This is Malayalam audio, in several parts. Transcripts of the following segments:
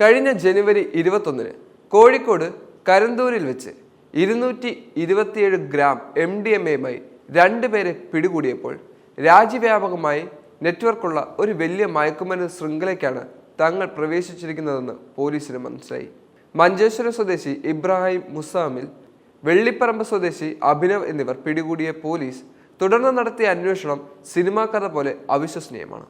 കഴിഞ്ഞ ജനുവരി 21-ന് കോഴിക്കോട് കരന്തൂരിൽ വെച്ച് 227 ഗ്രാം MDMA-യുമായി രണ്ടുപേരെ പിടികൂടിയപ്പോൾ രാജ്യവ്യാപകമായി നെറ്റ്വർക്കുള്ള ഒരു വലിയ മയക്കുമരുന്ന് ശൃംഖലയ്ക്കാണ് തങ്ങൾ പ്രവേശിച്ചിരിക്കുന്നതെന്ന് പോലീസിന് മനസ്സിലായി. മഞ്ചേശ്വരം സ്വദേശി ഇബ്രാഹിം മുസാമിൽ, വെള്ളിപ്പറമ്പ് സ്വദേശി അഭിനവ് എന്നിവർ പിടികൂടിയ പോലീസ് തുടർന്ന് നടത്തിയ അന്വേഷണം സിനിമാ കഥ പോലെ അവിശ്വസനീയമാണ്.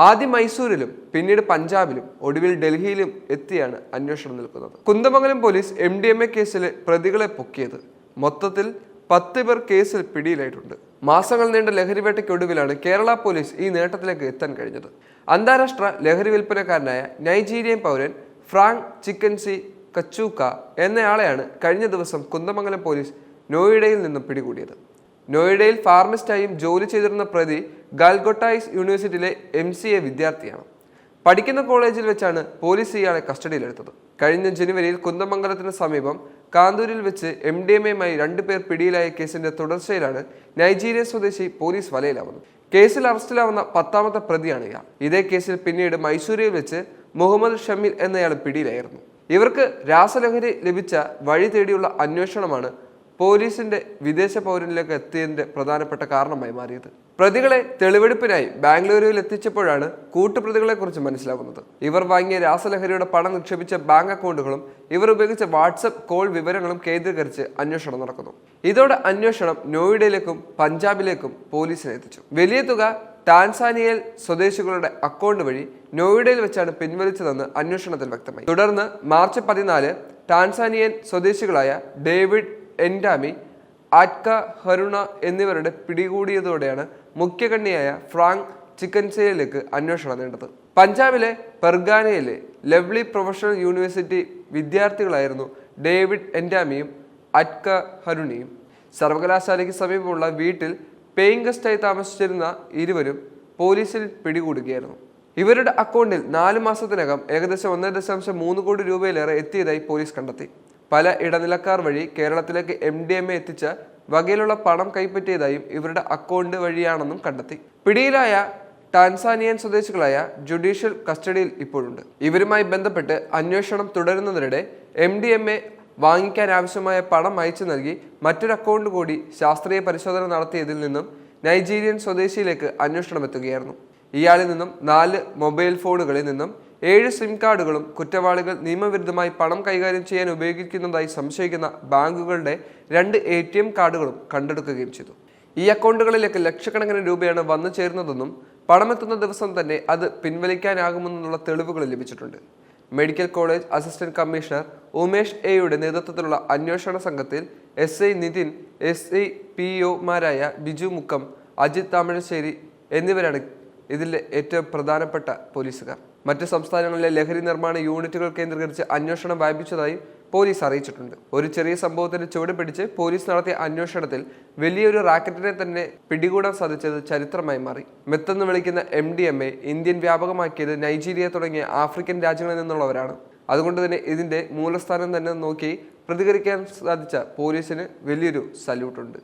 ആദ്യം മൈസൂരിലും പിന്നീട് പഞ്ചാബിലും ഒടുവിൽ ഡൽഹിയിലും എത്തിയാണ് അന്വേഷണം നിൽക്കുന്നത്. കുന്ദമംഗലം പോലീസ് MDMA കേസിലെ പ്രതികളെ പൊക്കിയത്. മൊത്തത്തിൽ 10 പേർ കേസിൽ പിടിയിലായിട്ടുണ്ട്. മാസങ്ങൾ നീണ്ട ലഹരിവേട്ടയ്ക്കൊടുവിലാണ് കേരള പോലീസ് ഈ നേട്ടത്തിലേക്ക് എത്താൻ കഴിഞ്ഞത്. അന്താരാഷ്ട്ര ലഹരി വിൽപ്പനക്കാരനായ നൈജീരിയൻ പൗരൻ ഫ്രാങ്ക് ചിക്കൻസി കച്ചൂക്ക എന്നയാളെയാണ് കഴിഞ്ഞ ദിവസം കുന്ദമംഗലം പോലീസ് നോയിഡയിൽ നിന്നും പിടികൂടിയത്. നോയിഡയിൽ ഫാർമസിസ്റ്റായും ജോലി ചെയ്തിരുന്ന പ്രതി ഗാൽഗോട്ടായിസ് യൂണിവേഴ്സിറ്റിയിലെ MCA വിദ്യാർത്ഥിയാണ്. പഠിക്കുന്ന കോളേജിൽ വെച്ചാണ് പോലീസ് ഇയാളെ കസ്റ്റഡിയിലെടുത്തത്. കഴിഞ്ഞ ജനുവരിയിൽ കുന്ദമംഗലത്തിന് സമീപം കാന്തൂരിൽ വെച്ച് MDMA-യുമായി 2 പേർ പിടിയിലായ കേസിന്റെ തുടർച്ചയിലാണ് നൈജീരിയൻ സ്വദേശി പോലീസ് വലയിലാവുന്നത്. കേസിൽ അറസ്റ്റിലാവുന്ന 10ാമത്തെ പ്രതിയാണ് ഇയാൾ. ഇതേ കേസിൽ പിന്നീട് മൈസൂരിൽ വെച്ച് മുഹമ്മദ് ഷമീൽ എന്നയാൾ പിടിയിലായിരുന്നു. ഇവർക്ക് രാസലഹരി ലഭിച്ച വഴി തേടിയുള്ള അന്വേഷണമാണ് പോലീസിന്റെ വിദേശ പൗരനിലേക്ക് എത്തിയതിന്റെ പ്രധാനപ്പെട്ട കാരണമായി മാറിയത്. പ്രതികളെ തെളിവെടുപ്പിനായി ബാംഗ്ലൂരുവിൽ എത്തിച്ചപ്പോഴാണ് കൂട്ടുപ്രതികളെ കുറിച്ച് മനസ്സിലാകുന്നത്. ഇവർ വാങ്ങിയ രാസലഹരിയുടെ പണം നിക്ഷേപിച്ച ബാങ്ക് അക്കൗണ്ടുകളും ഇവർ ഉപയോഗിച്ച വാട്സപ്പ് കോൾ വിവരങ്ങളും കേന്ദ്രീകരിച്ച് അന്വേഷണം നടക്കുന്നു. ഇതോടെ അന്വേഷണം നോയിഡയിലേക്കും പഞ്ചാബിലേക്കും പോലീസിനെ എത്തിച്ചു. വലിയ തുക ടാൻസാനിയയിൽ സ്വദേശികളുടെ അക്കൗണ്ട് വഴി നോയിഡയിൽ വെച്ചാണ് പിൻവലിച്ചതെന്ന് അന്വേഷണത്തിൽ വ്യക്തമായി. തുടർന്ന് മാർച്ച് 14 ടാൻസാനിയൻ സ്വദേശികളായ ഡേവിഡ് എൻഡാമി, ആറ്റ്ക ഹരുണ എന്നിവരുടെ പിടികൂടിയതോടെയാണ് മുഖ്യകണ്ണിയായ ഫ്രാങ്ക് ചിക്കൻസയിലേക്ക് അന്വേഷണം നീണ്ടത്. പഞ്ചാബിലെ പെർഗാനയിലെ ലവ്ലി പ്രൊഫഷണൽ യൂണിവേഴ്സിറ്റി വിദ്യാർത്ഥികളായിരുന്നു ഡേവിഡ് എൻഡാമിയും ആറ്റ്ക ഹരുണയും. സർവകലാശാലയ്ക്ക് സമീപമുള്ള വീട്ടിൽ പേയിങ് ഗസ്റ്റായി താമസിച്ചിരുന്ന ഇരുവരും പോലീസിൽ പിടികൂടുകയായിരുന്നു. ഇവരുടെ അക്കൗണ്ടിൽ 4 മാസത്തിനകം ഏകദേശം 1.3 കോടി രൂപയിലേറെ എത്തിയതായി പോലീസ് കണ്ടെത്തി. പല ഇടനിലക്കാർ വഴി കേരളത്തിലേക്ക് MDMA എത്തിച്ച വകയിലുള്ള പണം കൈപ്പറ്റിയതായും ഇവരുടെ അക്കൗണ്ട് വഴിയാണെന്നും കണ്ടെത്തി. പിടിയിലായ ടാൻസാനിയൻ സ്വദേശികളായ ജുഡീഷ്യൽ കസ്റ്റഡിയിൽ ഇപ്പോഴുണ്ട്. ഇവരുമായി ബന്ധപ്പെട്ട് അന്വേഷണം തുടരുന്നതിനിടെ MDMA വാങ്ങിക്കാൻ ആവശ്യമായ പണം അയച്ചു നൽകി മറ്റൊരു അക്കൗണ്ട് കൂടി ശാസ്ത്രീയ പരിശോധന നടത്തിയതിൽ നിന്നും നൈജീരിയൻ സ്വദേശിയിലേക്ക് അന്വേഷണം എത്തുകയായിരുന്നു. ഇയാളിൽ നിന്നും 4 മൊബൈൽ ഫോണുകളിൽ നിന്നും 7 സിം കാർഡുകളും കുറ്റവാളികൾ നിയമവിരുദ്ധമായി പണം കൈകാര്യം ചെയ്യാൻ ഉപയോഗിക്കുന്നതായി സംശയിക്കുന്ന ബാങ്കുകളുടെ 2 ATM കാർഡുകളും കണ്ടെടുക്കുകയും ചെയ്തു. ഈ അക്കൗണ്ടുകളിലേക്ക് ലക്ഷക്കണക്കിന് രൂപയാണ് വന്നു ചേരുന്നതെന്നും പണമെത്തുന്ന ദിവസം തന്നെ അത് പിൻവലിക്കാനാകുമെന്നുള്ള തെളിവുകൾ ലഭിച്ചിട്ടുണ്ട്. Medical college assistant commissioner Umesh എയുടെ നേതൃത്വത്തിലുള്ള അന്വേഷണ സംഘത്തിൽ SI നിതിൻ, SI PO-മാരായ ബിജു മുക്കം, അജിത് താമരശ്ശേരി എന്നിവരാണ് ഇതിലെ ഏറ്റവും പ്രധാനപ്പെട്ട പോലീസുകാർ. മറ്റ് സംസ്ഥാനങ്ങളിലെ ലഹരി നിർമ്മാണ യൂണിറ്റുകൾ കേന്ദ്രീകരിച്ച് അന്വേഷണം വ്യാപിച്ചതായും പോലീസ് അറിയിച്ചിട്ടുണ്ട്. ഒരു ചെറിയ സംഭവത്തിന് ചുവട് പിടിച്ച് പോലീസ് നടത്തിയ അന്വേഷണത്തിൽ വലിയൊരു റാക്കറ്റിനെ തന്നെ പിടികൂടാൻ സാധിച്ചത് ചരിത്രമായി മാറി. മെത്തെന്ന് വിളിക്കുന്ന MDMA ഇന്ത്യൻ വ്യാപകമാക്കിയത് നൈജീരിയ തുടങ്ങിയ ആഫ്രിക്കൻ രാജ്യങ്ങളിൽ നിന്നുള്ളവരാണ്. അതുകൊണ്ട് തന്നെ ഇതിന്റെ മൂലസ്ഥാനം തന്നെ നോക്കി പ്രതികരിക്കാൻ സാധിച്ച പോലീസിന് വലിയൊരു സല്യൂട്ടുണ്ട്.